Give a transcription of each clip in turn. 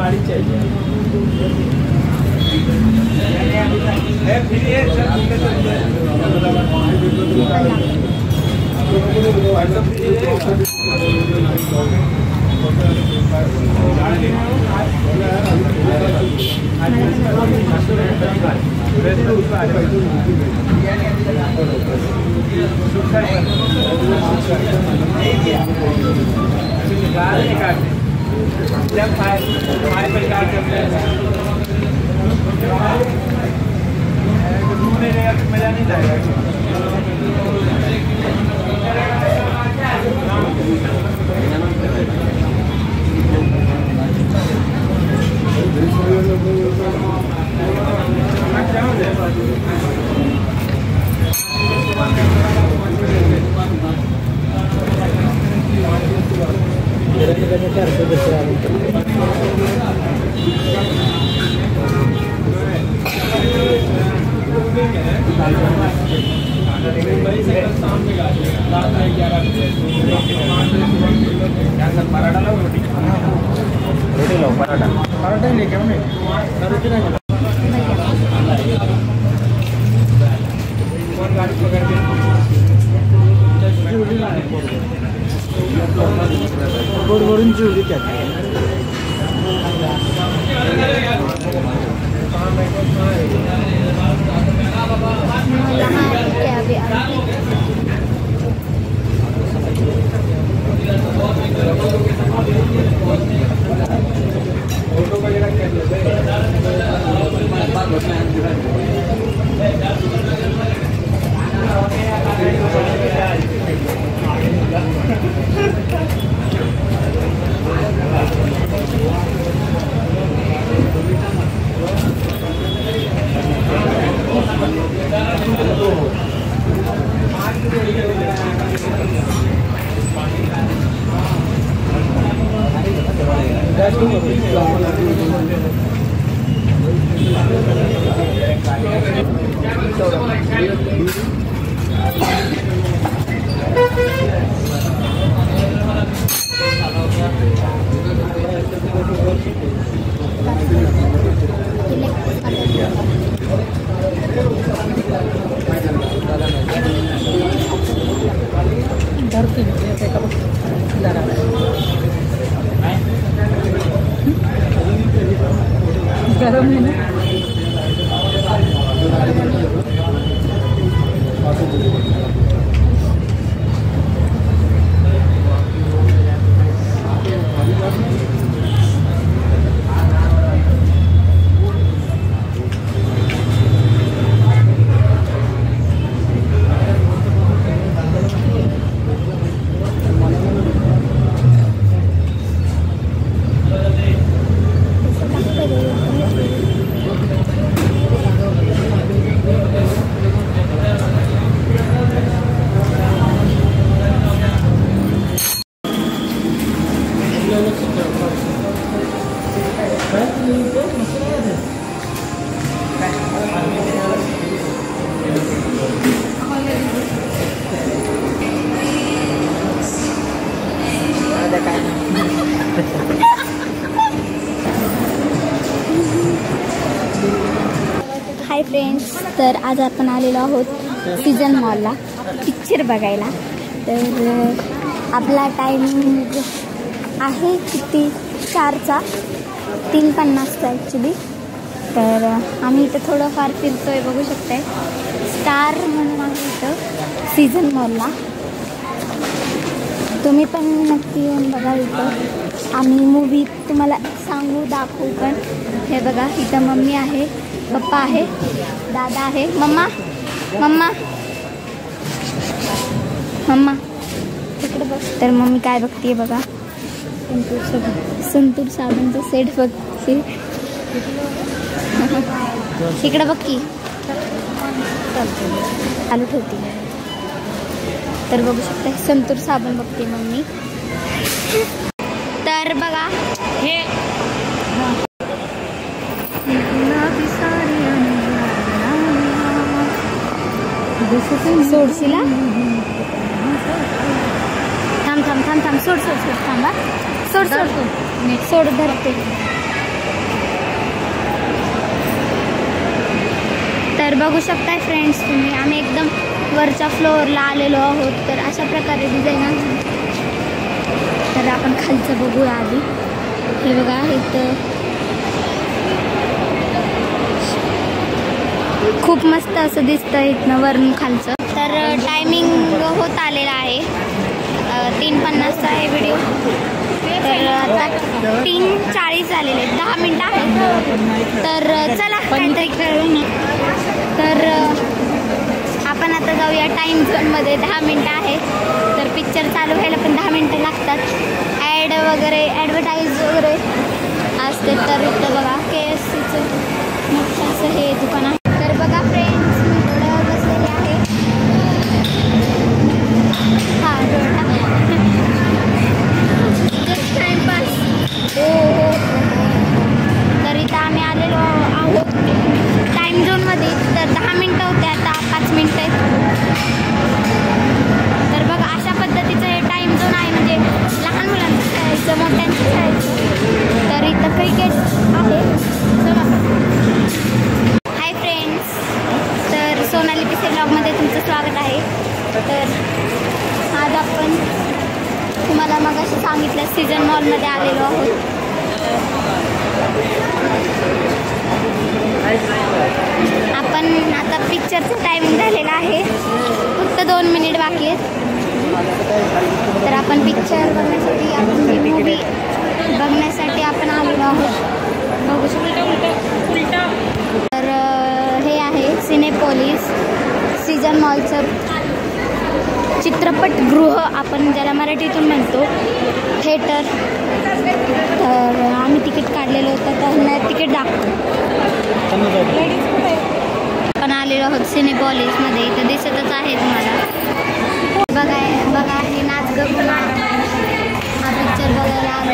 गाड़ी चाहिए मजा नहीं जाएगा। पराठा लो रोटी लो पराठा ही लेके आओ रोटी नहीं गाड़ी पकड़ के बोर्ड चूड़ी क्या गरम है ना हाय फ्रेंड्स, तर आज आपण आलेलो आहोत सीजन मॉलला पिक्चर बघायला। तर आपला टायमिंग आहे किती 4चा 3:50चा ॲक्च्युली। तर आम्ही इथं थोडंफार फिरतोय, बघू शकताय स्टार म्हणून आहे इथं सीजन मॉलला। तुम्ही पण नक्की येऊन बघा इथं। आम्ही मूवी तुम्हाला सांगू दाखवू पण। हे बघा इथं मम्मी आहे, पप्पा आहे, दादा आहे, मम्मा मम्मा मम्मा इकडे बघ। तर मम्मी काय बघतीये बघा, संतूर साबणचा सेट बघते। इकडे बघ की चालू ठेवते। तर बघू शकता संतूर साबण बघते मम्मी। तर बघा हे सोडशीला थांब थांब थांब थांब सोड सोड सोड थांबा सोड सोड सोड धरते। तर बघू शकताय फ्रेंड्स तुम्ही, आम्ही एकदम वरच्या फ्लोअरला आलेलो आहोत. तर अशा प्रकारे डिझाईन आहे. तर आपण खालचं बघूया आधी. हे बघा इथं खूप मस्त असं दिसतं इथनं वरून खालचं. तर टायमिंग होत आलेला आहे, 3:50चा आहे व्हिडिओ. तर आता 3:40 झालेले, 10 मिनटं आहेत. तर चला काहीतरी करू ना. तर आपण आता जाऊया टाईम झोनमध्ये. 10 मिनटं आहे. तर पिक्चर चालू व्हायला पण 10 मिनटं लागतात. ॲड वगैरे ॲडव्हर्टाईज वगैरे असते. तर इथं बघा KFCचं मोठं असं हे दुकान आहे. तर बघा फ्रेंड्स, मी थोडं बसलेले आहे. हां जस्ट टाइमपास. हो. तर इथं आम्ही आलेलो आहोत टाईम झोनमध्ये. तर 10 मिनटं होते, आता 5 मिनटं आहेत. तर बघा अशा पद्धतीचं हे टाईम झोन आहे, म्हणजे लहान मुलांचं खेळायचं, मोठ्यांचं खेळायचं. तर इथं क्रिकेट आहे. चला. हाय फ्रेंड्स, तर सोनाली पिसे ब्लॉगमध्ये तुमचं स्वागत आहे. तर आज आपण तुम्हाला मग असं सांगितलं सीजन मॉलमध्ये आलेलो आहोत. आपण आता पिक्चरचं टायमिंग झालेला आहे, फक्त 2 मिनिट बाकी आहेत. तर आपण पिक्चर बघण्यासाठी, आपण ही मूवी बघण्यासाठी आपण आलेलो आहोत. बघू शकतो. तर हे आहे सिनेपोलिस सीजन मॉलचं चित्रपटगृह, आपण ज्याला मराठीतून म्हणतो थिएटर. तर आम्ही तिकीट काढलेलं होतं, त्यांना तिकीट आपण आलेलो आहोत सिनेपॉलिसमध्ये. इथं दिसतच आहे तुम्हाला. बघा हे नाच गं हा पिक्चर बघायला आलो.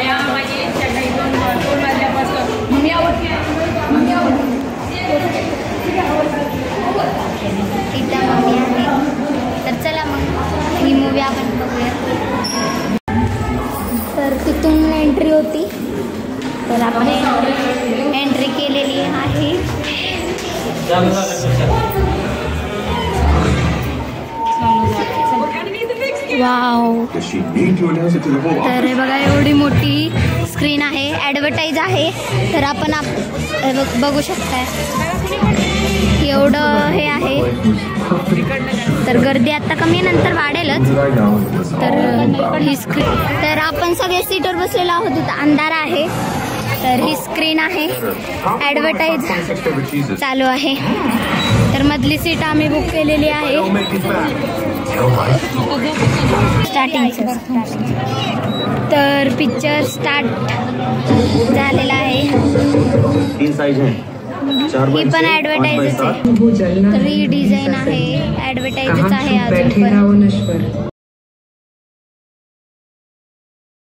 इथं मम्मी आहे. तर चला मग ही मूवी आपण बघूया. तर तिथून एंट्री होती. तर आपण एंट्री केलेली आहे. वाव. तर बघा एवढी मोठी स्क्रीन आहे, ॲडव्हर्टाईज आहे. तर आपण बघू शकताय एवढं हे आहे. तर गर्दी आता कमी, नंतर वाढेलच. तर ही स्क्रीन, तर आपण सगळे सीटवर बसलेलो आहोत. तिथं अंधार आहे. तर ही स्क्रीन आहे, ॲडव्हर्टाईज चालू आहे. तर मधली सीट आम्ही बुक केलेली आहे. स्टार्टिंग. तर पिक्चर स्टार्ट झालेला आहे. ही पण ॲडव्हर्टाईजच आहे. तर ही डिझाईन आहे, ॲडव्हर्टाईजच आहे अजून पण.